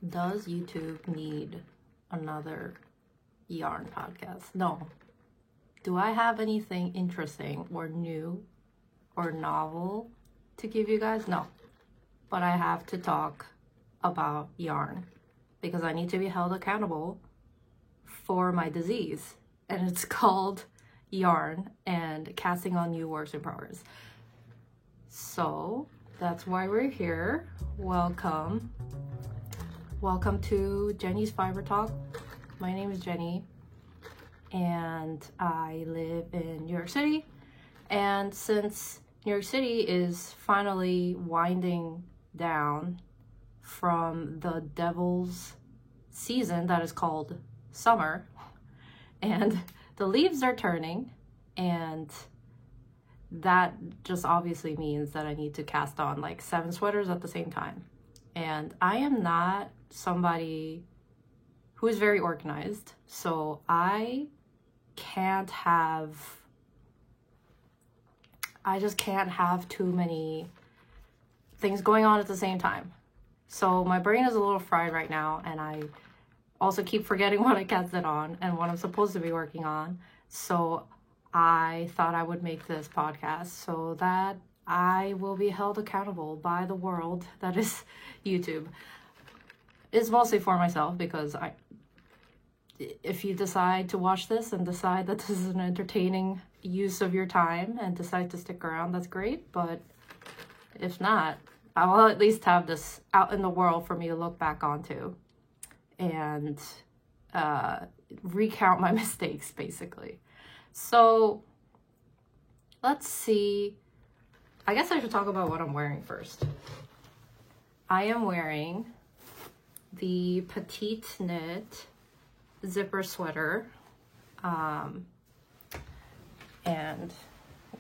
Does YouTube need another yarn podcast? No. Do I have anything interesting or new or novel to give you guys? No. But I have to talk about yarn because I need to be held accountable for my disease. And it's called yarn and casting on new works in progress. So that's why we're here. Welcome to Jenny's Fiber Talk. My name is Jenny and I live in New York City. And since New York City is finally winding down from the devil's season that is called summer, and the leaves are turning, and that just obviously means that I need to cast on like 7 sweaters at the same time. And I am not somebody who is very organized, so I just can't have too many things going on at the same time. So my brain is a little fried right now, and I also keep forgetting what I casted on and what I'm supposed to be working on. So I thought I would make this podcast so that I will be held accountable by the world that is YouTube. It's mostly for myself because if you decide to watch this and decide that this is an entertaining use of your time and decide to stick around, that's great. But if not, I will at least have this out in the world for me to look back onto and recount my mistakes, basically. So let's see. I guess I should talk about what I'm wearing first. I am wearing the Petite Knit zipper sweater. And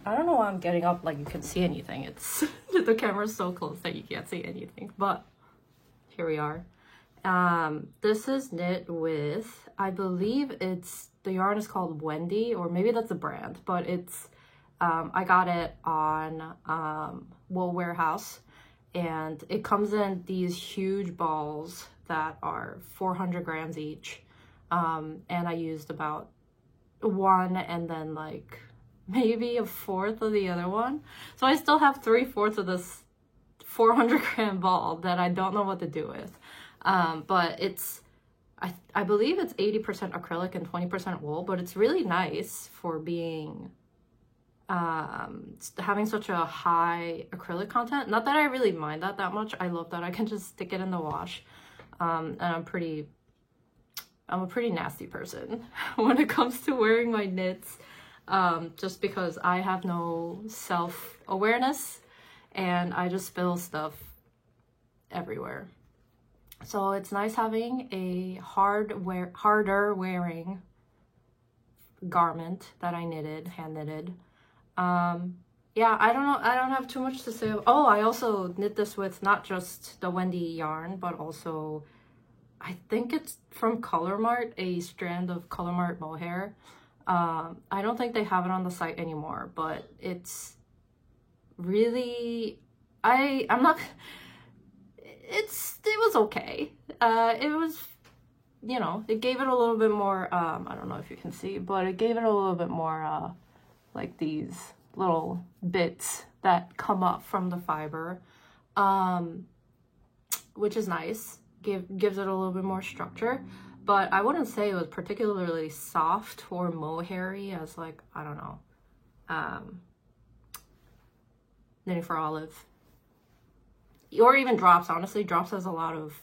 I don't know why I'm getting up like you can see anything. It's the camera's so close that you can't see anything, but here we are. This is knit with, I believe the yarn is called Wendy, or maybe that's a brand, but it's, I got it on Wool Warehouse, and it comes in these huge balls that are 400 grams each. And I used about one and then like maybe a fourth of the other one. So I still have 3/4 of this 400 gram ball that I don't know what to do with. But it's, I believe it's 80% acrylic and 20% wool, but it's really nice for being, having such a high acrylic content. Not that I really mind that much. I love that I can just stick it in the wash. And I'm a pretty nasty person when it comes to wearing my knits, just because I have no self-awareness and I just spill stuff everywhere. So it's nice having a harder wearing garment that I knitted, hand knitted. Yeah, I don't know. I don't have too much to say. Oh, I also knit this with not just the Wendy yarn, but also I think it's from Color Mart, a strand of Color Mart mohair. I don't think they have it on the site anymore, but it's really, I'm not, it was okay. It was, you know, it gave it a little bit more, I don't know if you can see, but it gave it a little bit more, like these little bits that come up from the fiber, which is nice. Gives it a little bit more structure, but I wouldn't say it was particularly soft or mohairy as like, I don't know, Knitting for Olive or even Drops. Honestly, Drops has a lot of,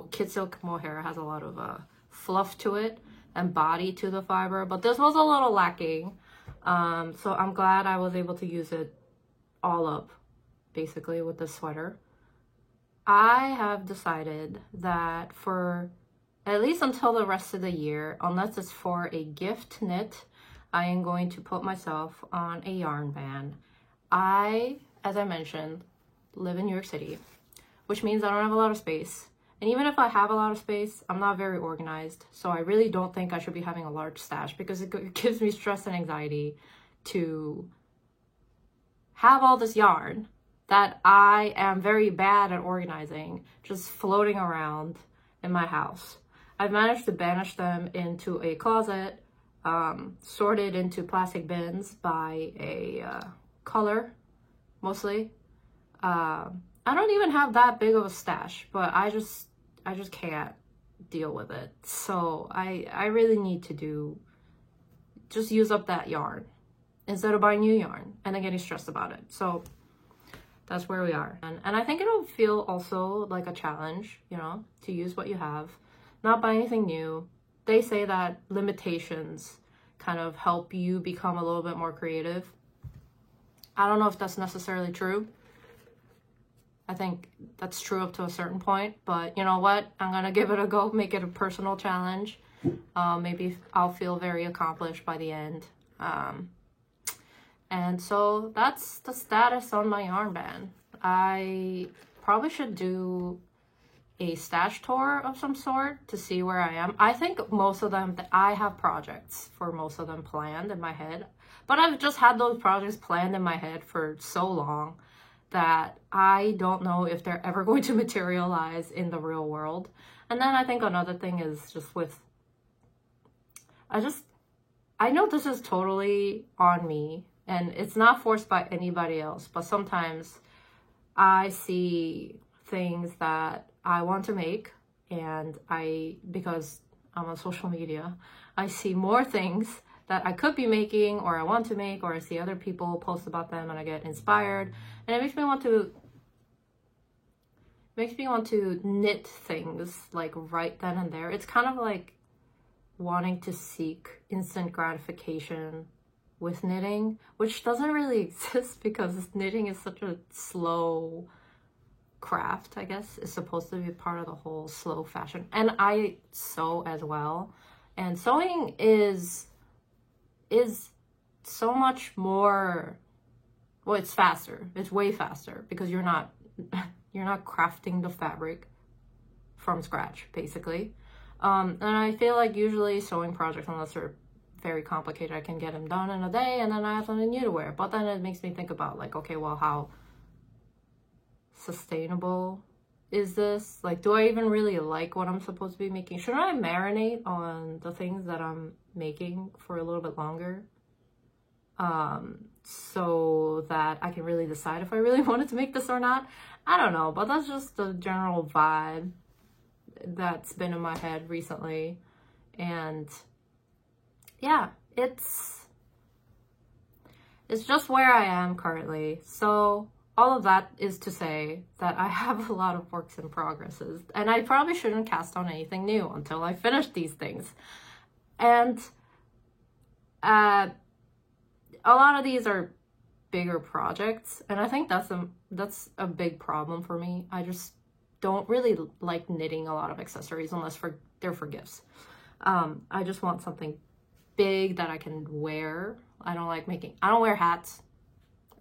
Kid Silk mohair has a lot of fluff to it and body to the fiber, but this was a little lacking. So I'm glad I was able to use it all up basically with this sweater. I have decided that for at least until the rest of the year, unless it's for a gift knit, I am going to put myself on a yarn ban. I, as I mentioned, live in New York City, which means I don't have a lot of space. And even if I have a lot of space, I'm not very organized. So I really don't think I should be having a large stash because it gives me stress and anxiety to have all this yarn that I am very bad at organizing, just floating around in my house. I've managed to banish them into a closet, sorted into plastic bins by a color, mostly. I don't even have that big of a stash, but I just can't deal with it. So I really need to just use up that yarn instead of buying new yarn and then getting stressed about it. So that's where we are. And I think it'll feel also like a challenge, you know, to use what you have, not buy anything new. They say that limitations kind of help you become a little bit more creative. I don't know if that's necessarily true. I think that's true up to a certain point, but you know what? I'm gonna give it a go, make it a personal challenge. Maybe I'll feel very accomplished by the end. And so that's the status on my yarn ban. I probably should do a stash tour of some sort to see where I am. I think most of them, I have projects for most of them planned in my head, but I've just had those projects planned in my head for so long that I don't know if they're ever going to materialize in the real world. And then I think another thing is just with, I know this is totally on me and it's not forced by anybody else, but sometimes I see things that I want to make and because I'm on social media, I see more things that I could be making or I want to make, or I see other people post about them and I get inspired, and it makes me want to knit things like right then and there. It's kind of like wanting to seek instant gratification with knitting, which doesn't really exist because knitting is such a slow craft, I guess. It's supposed to be part of the whole slow fashion. And I sew as well. And sewing is so much more, well, it's faster. It's way faster because you're not crafting the fabric from scratch, basically. And I feel like usually sewing projects, unless they're very complicated, I can get them done in a day and then I have something new to wear. But then it makes me think about like, okay, well, how sustainable is this? Like, do I even really like what I'm supposed to be making? Should I marinate on the things that I'm making for a little bit longer? So that I can really decide if I really wanted to make this or not? I don't know, but that's just the general vibe that's been in my head recently. And yeah, it's just where I am currently. So all of that is to say that I have a lot of works in progresses, and I probably shouldn't cast on anything new until I finish these things. And a lot of these are bigger projects, and I think that's a big problem for me. I just don't really like knitting a lot of accessories unless they're for gifts. I just want something big that I can wear. I don't wear hats.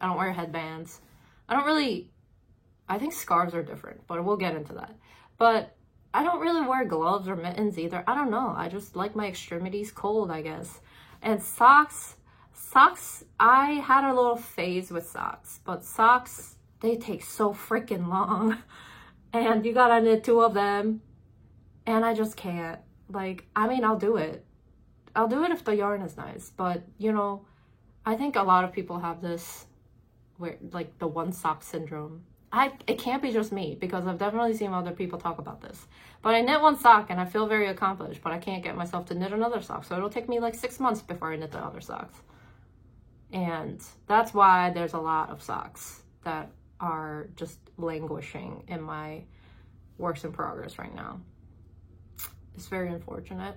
I don't wear headbands. I think scarves are different, but we'll get into that. But I don't really wear gloves or mittens either. I don't know. I just like my extremities cold, I guess. And socks, I had a little phase with socks, but socks, they take so freaking long. And you gotta knit 2 of them. And I just can't. Like, I mean, I'll do it. I'll do it if the yarn is nice. But, you know, I think a lot of people have this, where like the one sock syndrome. It can't be just me, because I've definitely seen other people talk about this. But I knit one sock and I feel very accomplished, but I can't get myself to knit another sock. So it'll take me like 6 months before I knit the other socks. And that's why there's a lot of socks that are just languishing in my works in progress right now. It's very unfortunate,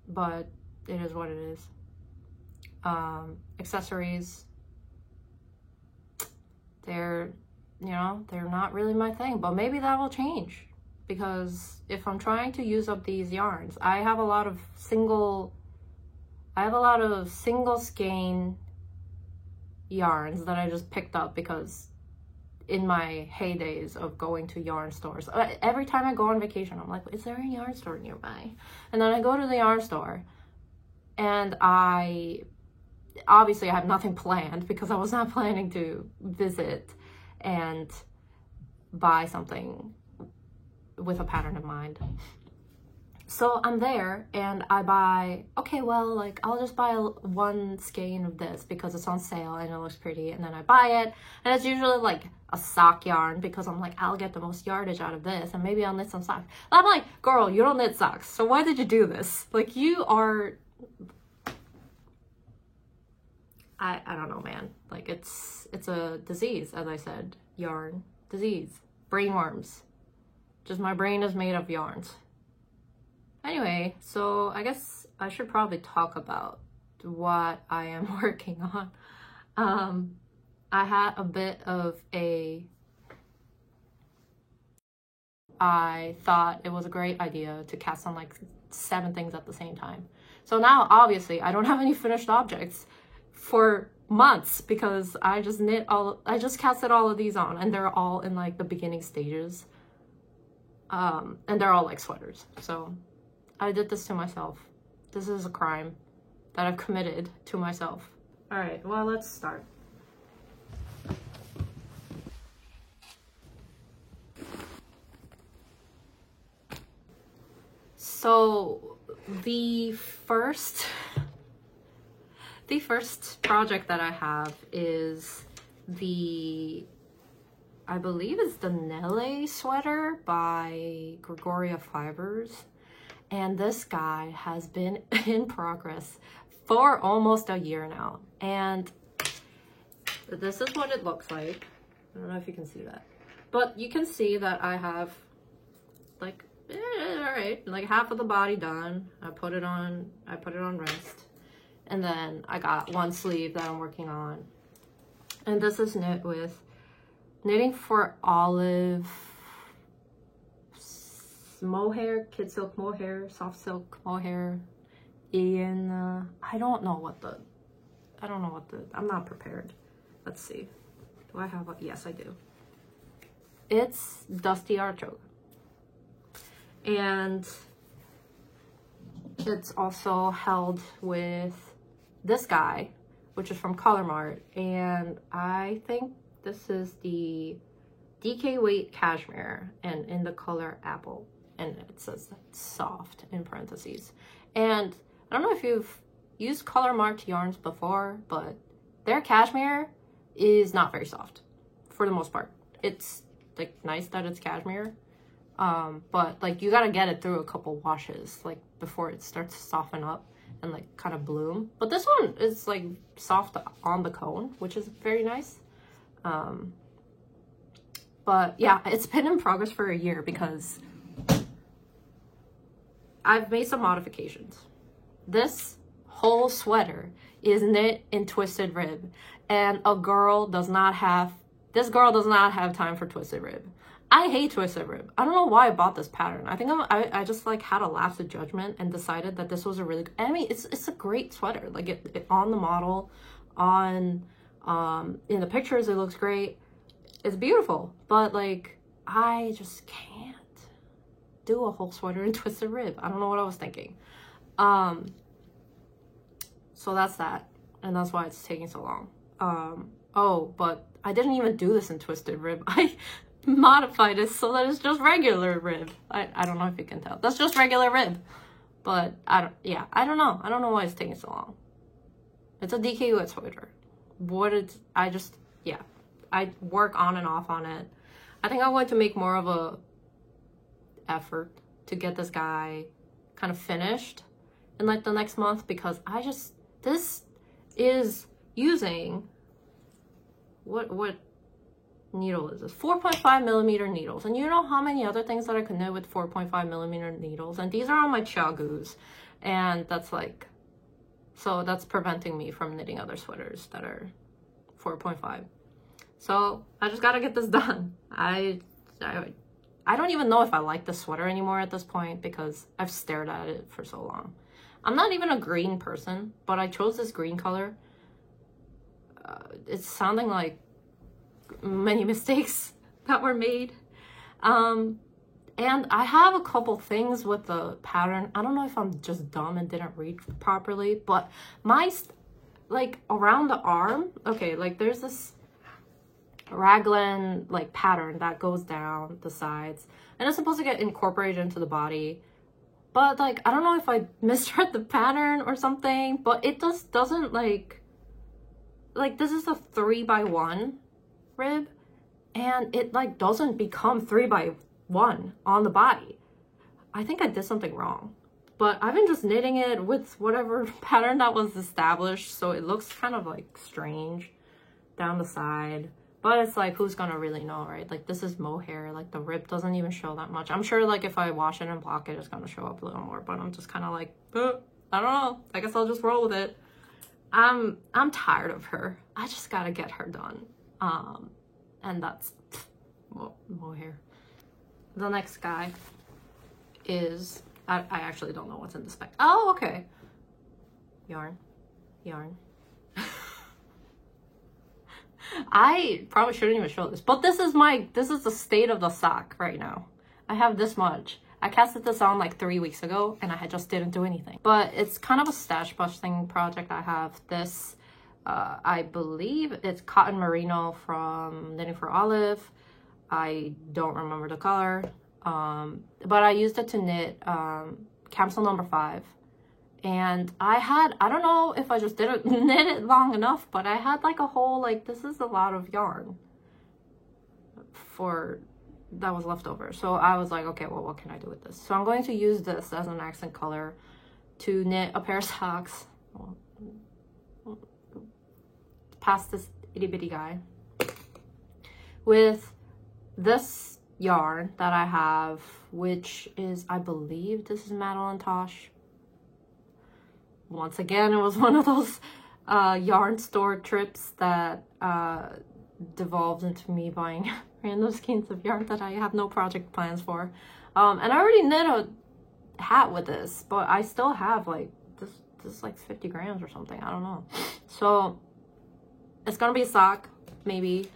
but it is what it is. Accessories, they're not really my thing, but maybe that will change, because if I'm trying to use up these yarns, I have a lot of single skein yarns that I just picked up because in my heydays of going to yarn stores, every time I go on vacation, I'm like, is there a yarn store nearby? And then I go to the yarn store, and obviously I have nothing planned because I was not planning to visit. and buy something with a pattern in mind. So I'm there and I buy, okay, well, like I'll just buy one skein of this because it's on sale and it looks pretty, and then I buy it, and it's usually like a sock yarn because I'm like, I'll get the most yardage out of this and maybe I'll knit some socks. And I'm like, girl, you don't knit socks, so why did you do this? Like, you are, I don't know, man. Like, it's a disease, as I said. Yarn disease, brain worms. Just my brain is made of yarns. Anyway, so I guess I should probably talk about what I am working on. I had a bit of I thought it was a great idea to cast on like 7 things at the same time. So now, obviously, I don't have any finished objects for months because I just casted all of these on, and they're all in like the beginning stages. And they're all like sweaters. So I did this to myself. This is a crime that I've committed to myself. All right, well, let's start. So the first project that I have is I believe it's the Nele sweater by Gregoria Fibers. And this guy has been in progress for almost a year now. And this is what it looks like. I don't know if you can see that. But you can see that I have like, all right, like half of the body done. I put it on rest. And then I got one sleeve that I'm working on. And this is knit with Knitting for Olive mohair, kid silk mohair, soft silk mohair, in I don't know what the I'm not prepared. Let's see, do I have yes, I do. It's Dusty Artichoke, and it's also held with this guy, which is from Color Mart, and I think this is the DK Weight Cashmere, and in the color Apple. And it says soft in parentheses. And I don't know if you've used Color Mart yarns before, but their cashmere is not very soft for the most part. It's like nice that it's cashmere, but like you gotta get it through a couple washes like before it starts to soften up and like kind of bloom. But this one is like soft on the cone, which is very nice. But yeah, it's been in progress for a year because I've made some modifications. This whole sweater is knit in twisted rib, and this girl does not have time for twisted rib. I hate twisted rib. I don't know why I bought this pattern. I think I just like had a lapse of judgment and decided that this was a really, I mean, it's a great sweater. Like it on the model, in the pictures, it looks great. It's beautiful, but like I just can't do a whole sweater in twisted rib. I don't know what I was thinking. So that's that, and that's why it's taking so long. Oh, but I didn't even do this in twisted rib. I modified it so that it's just regular rib. I don't know if you can tell. That's just regular rib. But I don't know. I don't know why it's taking so long. It's a DK Weight sweater. I work on and off on it. I think I'm going to make more of a effort to get this guy kind of finished in like the next month, because this is using what needle is this? 4.5 millimeter needles. And you know how many other things that I could knit with 4.5 millimeter needles, and these are on my Chiaogus, and that's like, so that's preventing me from knitting other sweaters that are 4.5. So I just gotta get this done. I don't even know if I like this sweater anymore at this point because I've stared at it for so long. I'm not even a green person, but I chose this green color. It's sounding like many mistakes that were made. And I have a couple things with the pattern. I don't know if I'm just dumb and didn't read properly, but my, like around the arm, okay, like there's this, raglan like pattern that goes down the sides, and it's supposed to get incorporated into the body. But like, I don't know if I misread the pattern or something, but it just doesn't like this is a 3x1 rib, and it like doesn't become 3x1 on the body. I think I did something wrong, but I've been just knitting it with whatever pattern that was established, so it looks kind of like strange down the side. But it's like, who's gonna really know, right? Like, this is mohair. Like, the rib doesn't even show that much. I'm sure, like, if I wash it and block it, it's gonna show up a little more. But I'm just kind of like, I don't know. I guess I'll just roll with it. I'm tired of her. I just gotta get her done. And that's mohair. The next guy is, I actually don't know what's in the spec. Oh, okay. Yarn. I probably shouldn't even show this, but this is the state of the sock right now. I have this much. I casted this on like 3 weeks ago, and I just didn't do anything. But it's kind of a stash busting project. I have this, I believe it's cotton merino from Knitting for Olive. I don't remember the color, but I used it to knit capsule number 5. And I don't know if I just didn't knit it long enough, but I had like a whole, like, this is a lot of yarn that was left over. So I was like, okay, well, what can I do with this? So I'm going to use this as an accent color to knit a pair of socks past this itty bitty guy with this yarn that I have, which is, I believe this is Madeline Tosh. Once again, it was one of those yarn store trips that devolved into me buying random skeins of yarn that I have no project plans for. And I already knit a hat with this, but I still have like, this is like 50 grams or something. I don't know. So it's gonna be a sock, maybe.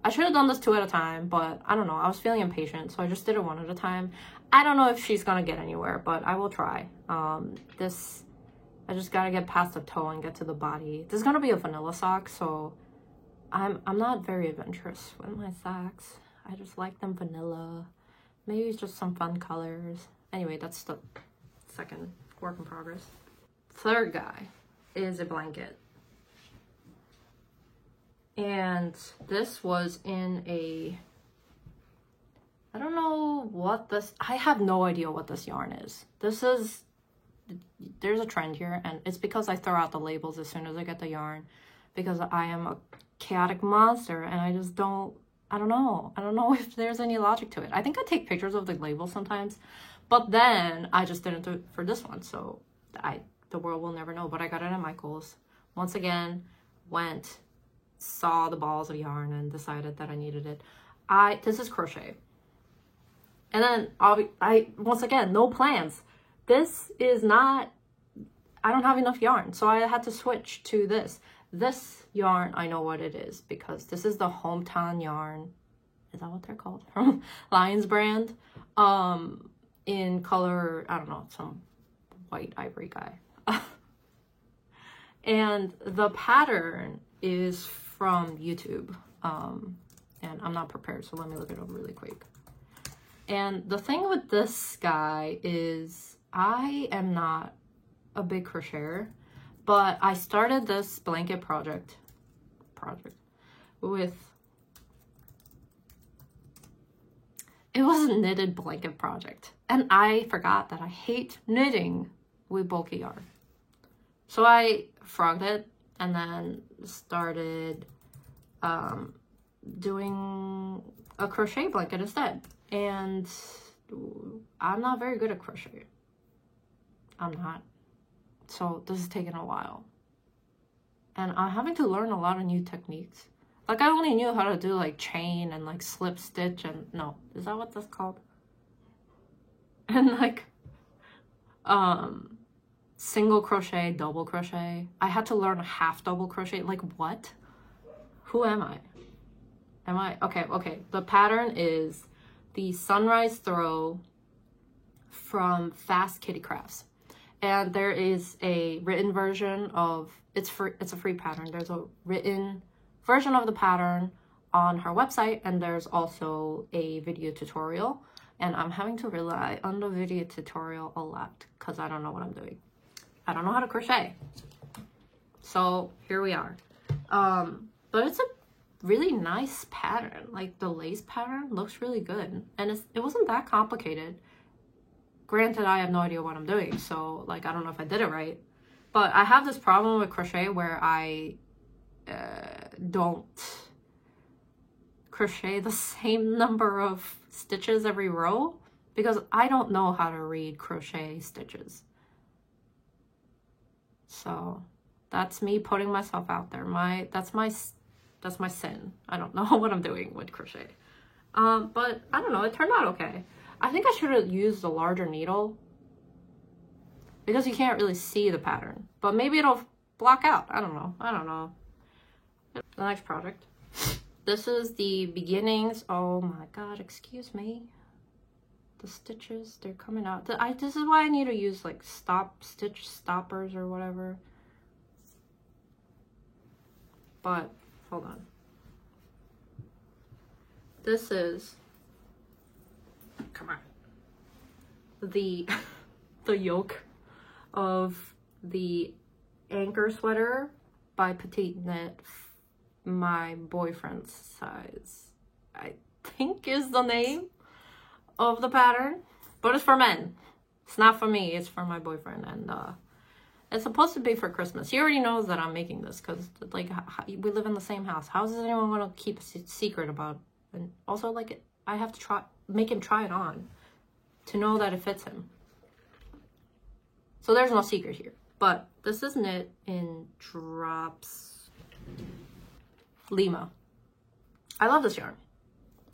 I should have done this 2 at a time, but I don't know. I was feeling impatient, so I just did it 1 at a time. I don't know if she's gonna get anywhere, but I will try. I just gotta get past the toe and get to the body. This is gonna be a vanilla sock, so I'm not very adventurous with my socks. I just like them vanilla. Maybe it's just some fun colors. Anyway, that's the second work in progress. Third guy is a blanket. And this was in a, I don't know what this, I have no idea what this yarn is. There's a trend here, and it's because I throw out the labels as soon as I get the yarn, because I am a chaotic monster, and I just don't know if there's any logic to it. I think I take pictures of the labels sometimes, but then I just didn't do it for this one, so the world will never know. But I got it at Michael's. Once again, saw the balls of yarn and decided that I needed it. This is crochet. And then once again, no plans. This is not, I don't have enough yarn, so I had to switch to this. This yarn, I know what it is, because this is the Hometown yarn. Is that what they're called? From Lions brand. In color, I don't know, some white ivory guy. And the pattern is from YouTube. And I'm not prepared, so let me look it up really quick. And the thing with this guy is, I am not a big crocheter, but I started this blanket project with, it was a knitted blanket project, and I forgot that I hate knitting with bulky yarn. So I frogged it and then started doing a crochet blanket instead. And I'm not very good at crochet. I'm not. So this is taking a while. And I'm having to learn a lot of new techniques. Like, I only knew how to do like chain and like slip stitch and no, is that what that's called? And like single crochet, double crochet. I had to learn a half double crochet. Like, what? Who am I? Okay. The pattern is the Sunrise Throw from Fast Kitty Crafts. And there is a written version of, it's a free pattern. There's a written version of the pattern on her website, and there's also a video tutorial, and I'm having to rely on the video tutorial a lot because I don't know what I'm doing. I don't know how to crochet. So here we are. But it's a really nice pattern. Like the lace pattern looks really good, and it wasn't that complicated. Granted, I have no idea what I'm doing, so like I don't know if I did it right. But I have this problem with crochet where I don't crochet the same number of stitches every row because I don't know how to read crochet stitches. So that's me putting myself out there. That's my sin. I don't know what I'm doing with crochet. But I don't know, it turned out okay. I think I should have used a larger needle because you can't really see the pattern, but maybe it'll block out. I don't know. The next project. This is the beginnings. Oh my god, excuse me. The stitches, they're coming out. This is why I need to use like stitch stoppers or whatever. But hold on. This is, come on, the yoke of the Anchor sweater by Petite Knit, my boyfriend's size, I think is the name of the pattern, but it's for men. It's not for me, it's for my boyfriend, and it's supposed to be for Christmas. He already knows that I'm making this because like we live in the same house. How is anyone going to keep a secret about? And also, like, I have to make him try it on to know that it fits him. So there's no secret here. But this is knit in Drops Lima. I love this yarn.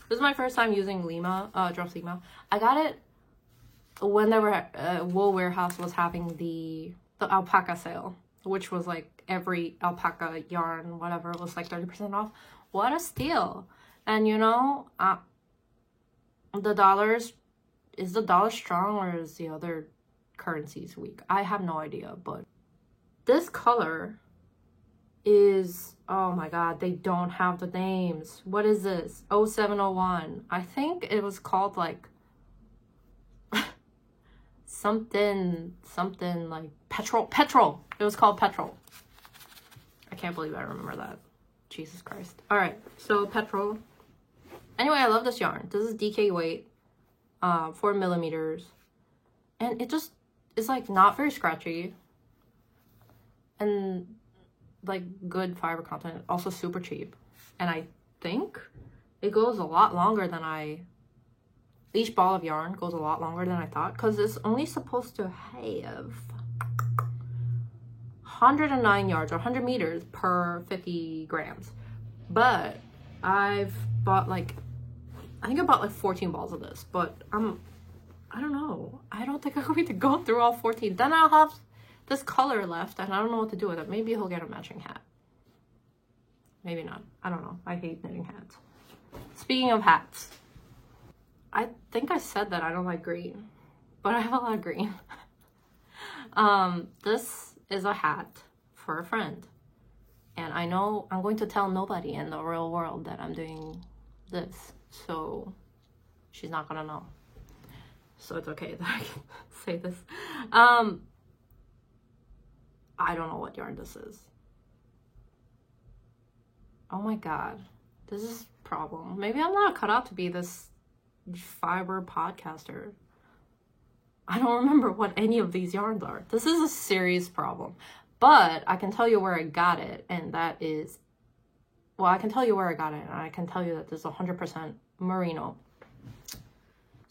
This is my first time using Lima, Drops Lima. I got it when they were Wool Warehouse was having the alpaca sale, which was like every alpaca yarn, whatever, was like 30% off. What a steal! And you know, the dollars, is the dollar strong or is the other currencies weak? I have no idea, but this color is, oh my god, they don't have the names. What is this? 0701. I think it was called like something like petrol. It was called petrol. I can't believe I remember that. Jesus Christ. All right, so petrol. Anyway, I love this yarn. This is DK weight, 4 millimeters, and it just is like not very scratchy, and like good fiber content. Also super cheap, and I think it goes a lot longer than each ball of yarn goes a lot longer than I thought, because it's only supposed to have 109 yards or 100 meters per 50 grams. But I've bought like, I think I bought like 14 balls of this, but I don't know. I don't think I'm going to go through all 14. Then I'll have this color left and I don't know what to do with it. Maybe he'll get a matching hat. Maybe not. I don't know. I hate knitting hats. Speaking of hats, I think I said that I don't like green, but I have a lot of green. This is a hat for a friend. And I know I'm going to tell nobody in the real world that I'm doing this. So she's not gonna know. So it's okay that I can say this. I don't know what yarn this is. Oh my god. This is a problem. Maybe I'm not cut out to be this fiber podcaster. I don't remember what any of these yarns are. This is a serious problem. But I can tell you where I got it, and that is, well, I can tell you where I got it, and I can tell you that this is 100% merino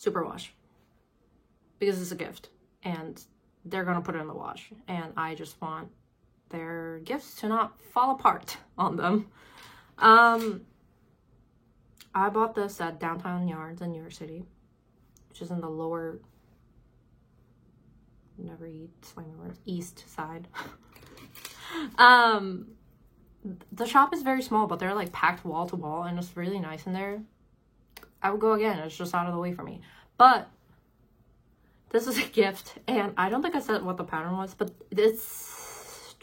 superwash, because it's a gift, and they're gonna put it in the wash, and I just want their gifts to not fall apart on them. I bought this at Downtown Yarns in New York City, which is in the lower, never eat slang words, east side. The shop is very small, but they're like packed wall to wall, and it's really nice in there. I would go again. It's just out of the way for me. But this is a gift, and I don't think I said what the pattern was, but it's,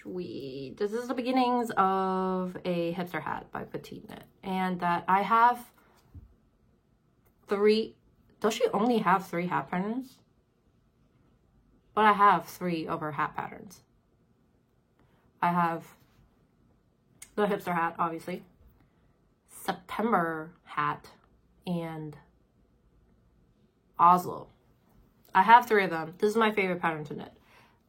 sweet. This is the beginnings of a hipster hat by Petite Knit. And that I have 3. Does she only have 3 hat patterns? But I have 3 of her hat patterns. I have the hipster hat, obviously, September hat, and Oslo. I have 3 of them. This is my favorite pattern to knit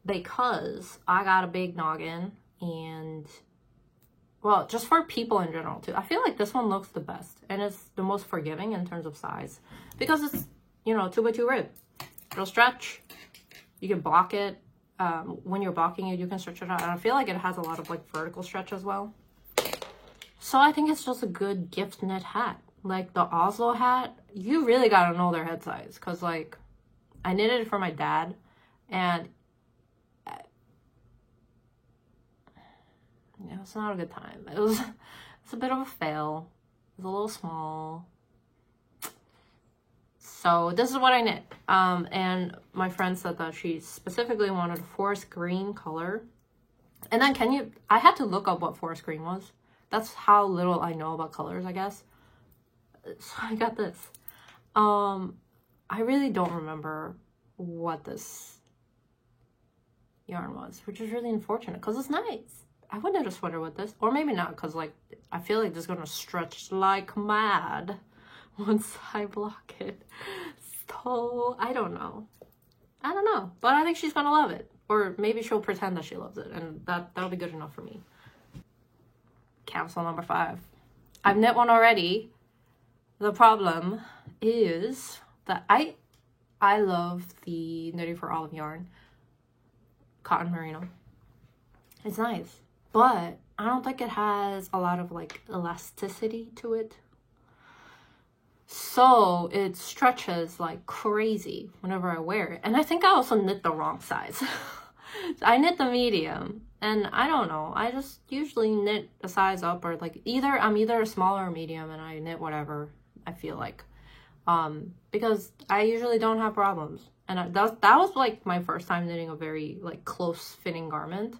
because I got a big noggin, and well, just for people in general too. I feel like this one looks the best, and it's the most forgiving in terms of size because it's, you know, 2x2 rib. It'll stretch. You can block it. When you're blocking it, you can stretch it out. And I feel like it has a lot of like vertical stretch as well. So I think it's just a good gift knit hat. Like the Oslo hat, you really gotta know their head size, because like I knitted it for my dad, and it was not a good time. It's a bit of a fail. It was a little small. So this is what I knit. And my friend said that she specifically wanted a forest green color. And then I had to look up what forest green was. That's how little I know about colors, I guess. So I got this. I really don't remember what this yarn was, which is really unfortunate because it's nice. I would knit a sweater with this, or maybe not, because like I feel like this is gonna stretch like mad once I block it. So I don't know, but I think she's gonna love it, or maybe she'll pretend that she loves it, and that'll be good enough for me. Capsule number 5. I've knit one already. The problem is that I love the Knitting for Olive yarn, cotton merino. It's nice, but I don't think it has a lot of like elasticity to it. So it stretches like crazy whenever I wear it. And I think I also knit the wrong size. I knit the medium, and I don't know. I just usually knit a size up, or like I'm either a small or medium, and I knit whatever I feel like. Because I usually don't have problems. And that was like my first time knitting a very like close fitting garment.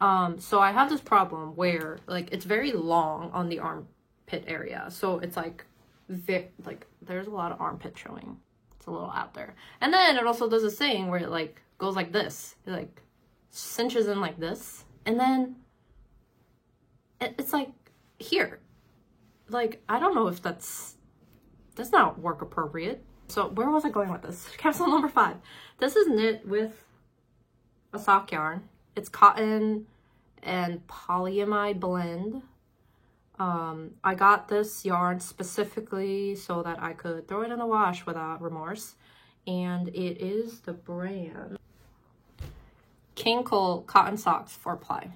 So I have this problem where like it's very long on the armpit area. So it's like there's a lot of armpit showing. It's a little out there. And then it also does this thing where it like goes like this. It like cinches in like this. And then it's like here. Like, I don't know if that's not work appropriate. So where was I going with this? Capsule number 5. This is knit with a sock yarn. It's cotton and polyamide blend. I got this yarn specifically so that I could throw it in the wash without remorse. And it is the brand King Cole Cotton Socks 4-ply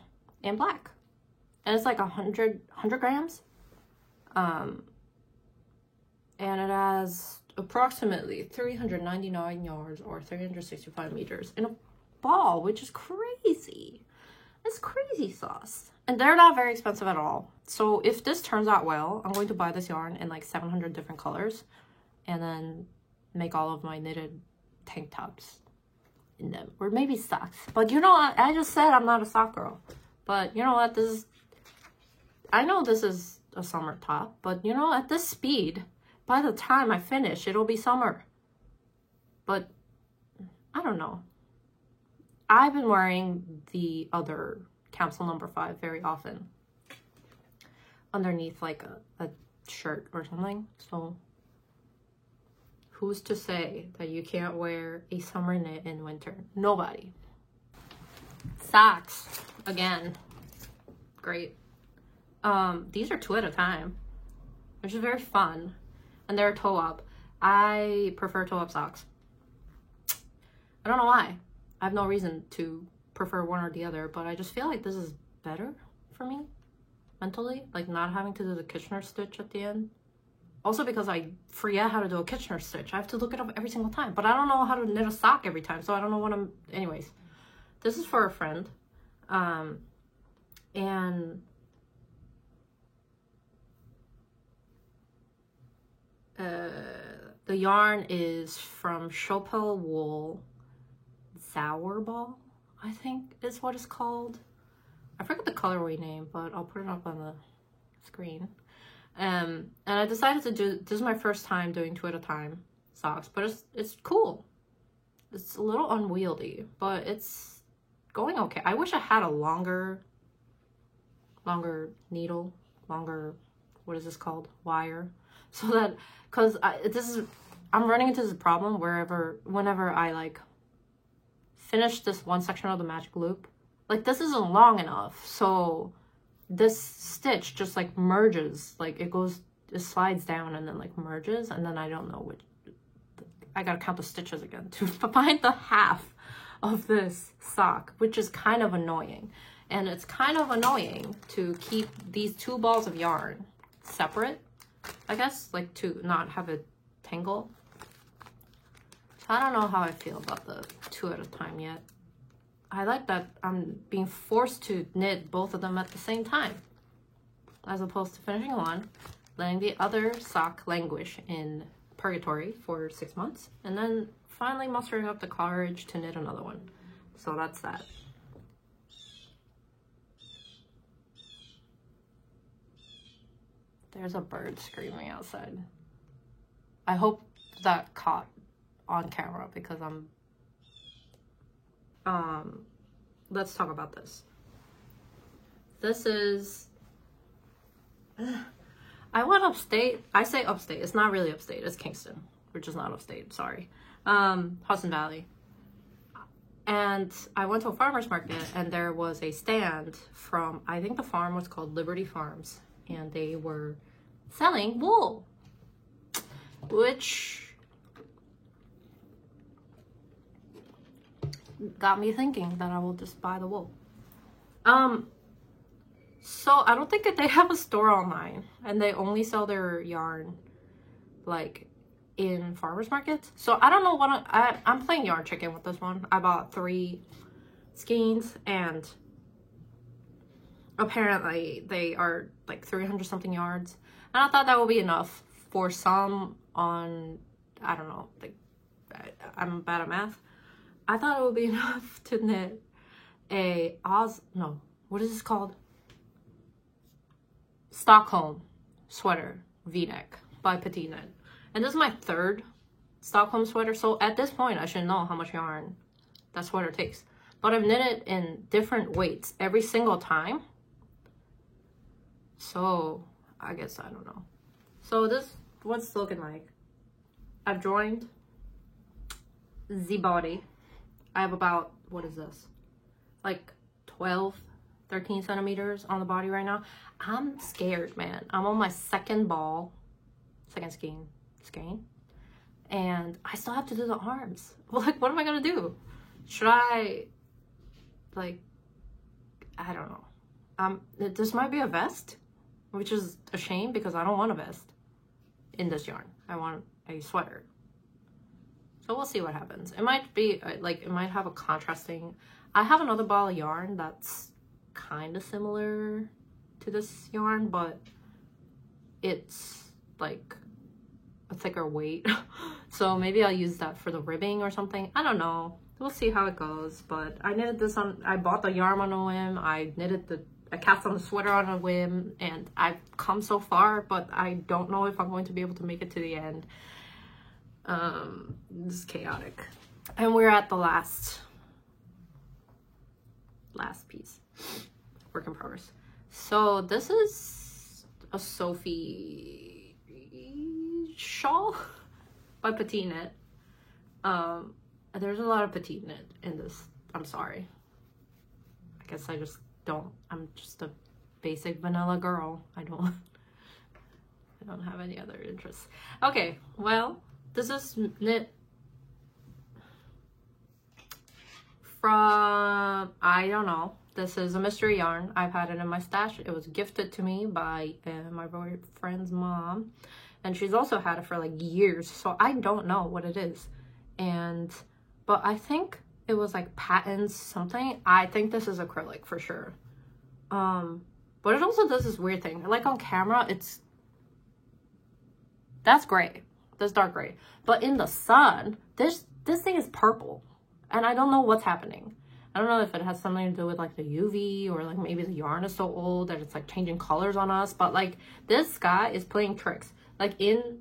in black. And it's like 100 grams. And it has approximately 399 yards or 365 meters in a ball, which is crazy. It's crazy sauce. And they're not very expensive at all. So if this turns out well, I'm going to buy this yarn in like 700 different colors and then make all of my knitted tank tops in them, or maybe socks. But you know what? I just said I'm not a sock girl. But you know what? I know this is a summer top, but you know, at this speed, by the time I finish, it'll be summer. But I don't know. I've been wearing the other capsule number 5 very often underneath like a shirt or something. So who's to say that you can't wear a summer knit in winter? Nobody. Socks again, great. These are 2 at a time, which is very fun, and they're toe up. I prefer toe up socks. I don't know why. I have no reason to prefer one or the other, but I just feel like this is better for me mentally, like not having to do the Kitchener stitch at the end. Also because I forget how to do a Kitchener stitch. I have to look it up every single time, but I don't know how to knit a sock every time, so I don't know what anyways. This is for a friend, and the yarn is from Chopel Wool Zauberball, I think is what it's called. I forget the colorway name, but I'll put it up on the screen. And I decided to do, this is my first time doing 2 at a time socks, but it's cool. It's a little unwieldy, but it's going okay. I wish I had a longer needle, what is this called? Wire. So that, cause I'm running into this problem whenever I like finish this one section of the magic loop, like this isn't long enough. So this stitch just like merges, like it slides down and then like merges, and then I don't know which, I gotta count the stitches again to find the half of this sock, which is kind of annoying. And it's kind of annoying to keep these 2 balls of yarn separate, I guess, like to not have it tangle. So I don't know how I feel about the 2 at a time yet. I like that I'm being forced to knit both of them at the same time, as opposed to finishing one, letting the other sock languish in purgatory for 6 months, and then finally mustering up the courage to knit another one. So that's that. There's a bird screaming outside. I hope that caught on camera because let's talk about this. This is, I went upstate. I say upstate, it's not really upstate, it's Kingston, which is not upstate, sorry. Hudson Valley. And I went to a farmer's market and there was a stand from, I think the farm was called Liberty Farms, and they were selling wool, which got me thinking that I will just buy the wool. So I don't think that they have a store online, and they only sell their yarn like in farmers markets. So I don't know what I'm playing yarn chicken with this one. I bought 3 skeins, and apparently they are like 300 something yards, and I thought that would be enough for some on, I don't know, like I'm bad at math. I thought it would be enough to knit a what is this called? Stockholm sweater V-neck by Petite Knit. And this is my 3rd Stockholm sweater, so at this point I should know how much yarn that sweater takes. But I've knit it in different weights every single time. So I guess I don't know. So this what's it's looking like. I've joined the body. I have about, what is this? Like 12, 13 centimeters on the body right now. I'm scared, man. I'm on my second skein. And I still have to do the arms. Like, what am I gonna do? Should I, like, I don't know. This might be a vest, which is a shame because I don't want a vest in this yarn. I want a sweater. So we'll see what happens. It might be, like, it might have a contrasting. I have another ball of yarn that's kind of similar to this yarn, but it's, like, a thicker weight. So maybe I'll use that for the ribbing or something. I don't know. We'll see how it goes. But I knitted this on, I bought the yarn on a whim. I cast on the sweater on a whim, and I've come so far, but I don't know if I'm going to be able to make it to the end. This is chaotic. And we're at the last piece. Work in progress. So this is a Sophie shawl by Petite Knit. There's a lot of Petite Knit in this. I'm sorry. I guess I just don't. I'm just a basic vanilla girl. I don't have any other interests. Okay, well, this is knit from, I don't know. This is a mystery yarn. I've had it in my stash. It was gifted to me by my boyfriend's mom. And she's also had it for like years. So I don't know what it is. But I think it was like patents something. I think this is acrylic for sure. But it also does this weird thing. Like on camera, that's gray. That's dark gray. But in the sun, this thing is purple. And I don't know what's happening. I don't know if it has something to do with like the UV or like maybe the yarn is so old that it's like changing colors on us. But like this guy is playing tricks. Like in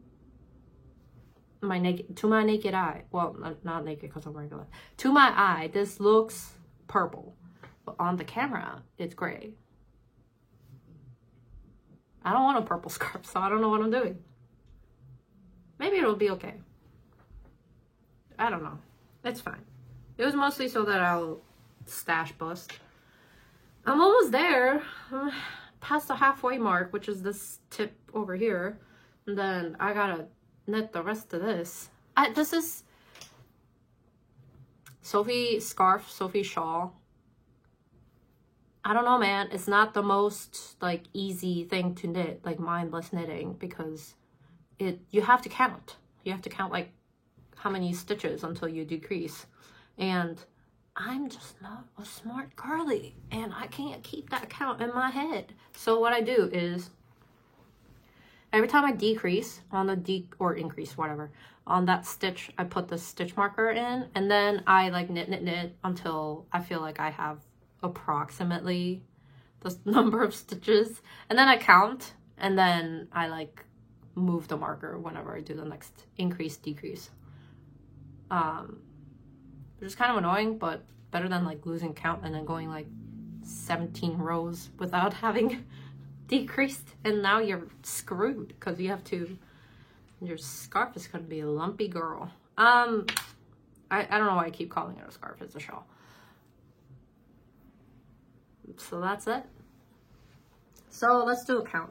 my naked eye. Well, not naked because I'm wearing glasses. To my eye, this looks purple. But on the camera, it's gray. I don't want a purple scarf, so I don't know what I'm doing. Maybe it'll be okay. I don't know. It's fine. It was mostly so that I'll stash bust. I'm almost there. I'm past the halfway mark, which is this tip over here. And then I gotta knit the rest of this. This is Sophie scarf, Sophie shawl. I don't know, man. It's not the most like easy thing to knit, like mindless knitting, because you have to count. You have to count like how many stitches until you decrease. And I'm just not a smart girly, and I can't keep that count in my head. So what I do is every time I decrease on the or increase, whatever, on that stitch, I put the stitch marker in, and then I like knit until I feel like I have approximately the number of stitches, and then I count, and then I like move the marker whenever I do the next increase, decrease. Which is kind of annoying, but better than like losing count and then going like 17 rows without having decreased, and now you're screwed because you have to, your scarf is going to be a lumpy girl. I don't know why I keep calling it a scarf. It's a shawl. So that's it. So let's do a count.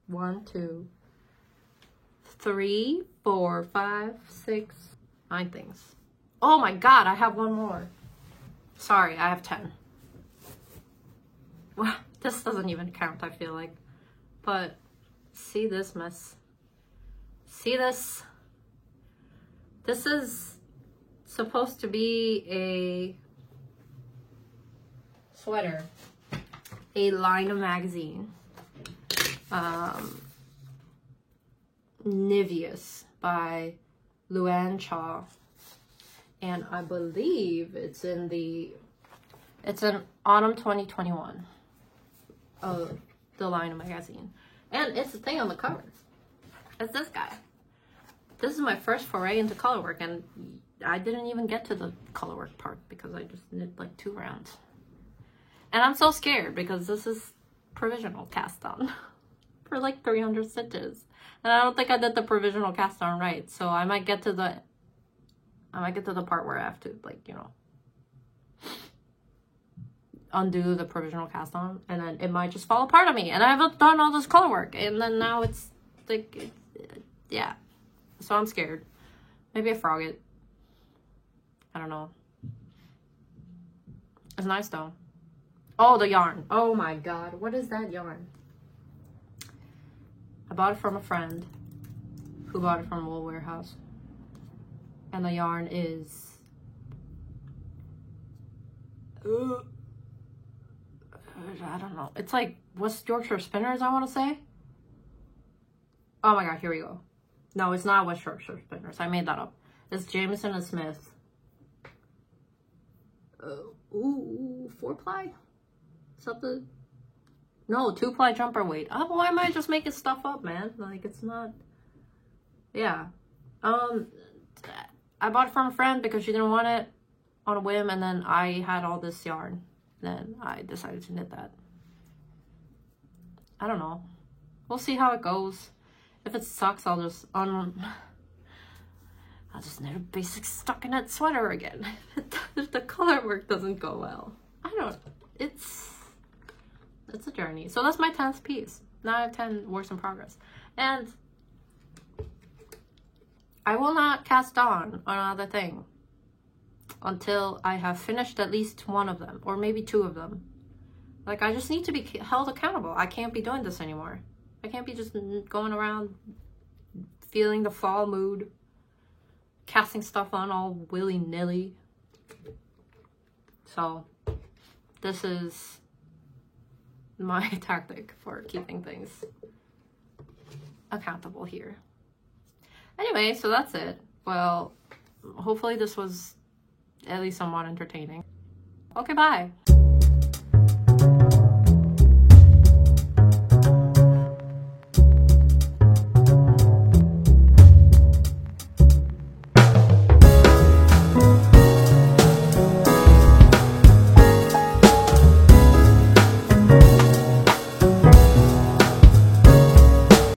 1, 2, 3, 4, 5, 6, 9 things. Oh my god, I have one more. Sorry, I have 10. Well, this doesn't even count, I feel like. But see this mess. See this? This is supposed to be a sweater. A line of magazine. Niveus by Luann Chaw. And I believe it's in autumn 2021 of the line of magazine. And it's the thing on the cover. It's this guy. This is my first foray into color work, and I didn't even get to the color work part because I just knit like 2 rounds. And I'm so scared because this is provisional cast on for like 300 stitches. And I don't think I did the provisional cast on right, so I might get to the part where I have to, like, you know, undo the provisional cast on, and then it might just fall apart on me, and I haven't done all this color work, and then now it's like, yeah. So I'm scared. Maybe I frog it. I don't know. It's nice though. Oh, the yarn. Oh my god, what is that yarn? I bought it from a friend who bought it from Wool Warehouse. And the yarn is I don't know. It's like West Yorkshire Spinners, I want to say. Oh my god, here we go. No, it's not West Yorkshire Spinners. I made that up. It's Jamieson and Smith. Ooh, 4-ply? Is that the... No, 2-ply jumper weight. Oh, why am I just making stuff up, man? Like, it's not... Yeah. I bought it from a friend because she didn't want it on a whim, and then I had all this yarn. Then I decided to knit that. I don't know. We'll see how it goes. If it sucks, I'll just knit a basic stockinette sweater again. If the color work doesn't go well. I don't... It's a journey. So that's my 10th piece. Now I have 10 works in progress. And I will not cast on another thing until I have finished at least one of them, or maybe 2 of them. Like, I just need to be held accountable. I can't be doing this anymore. I can't be just going around feeling the fall mood, casting stuff on all willy-nilly. So, this is my tactic for keeping things accountable here. Anyway, so that's it. Well, hopefully this was at least somewhat entertaining. Okay, bye.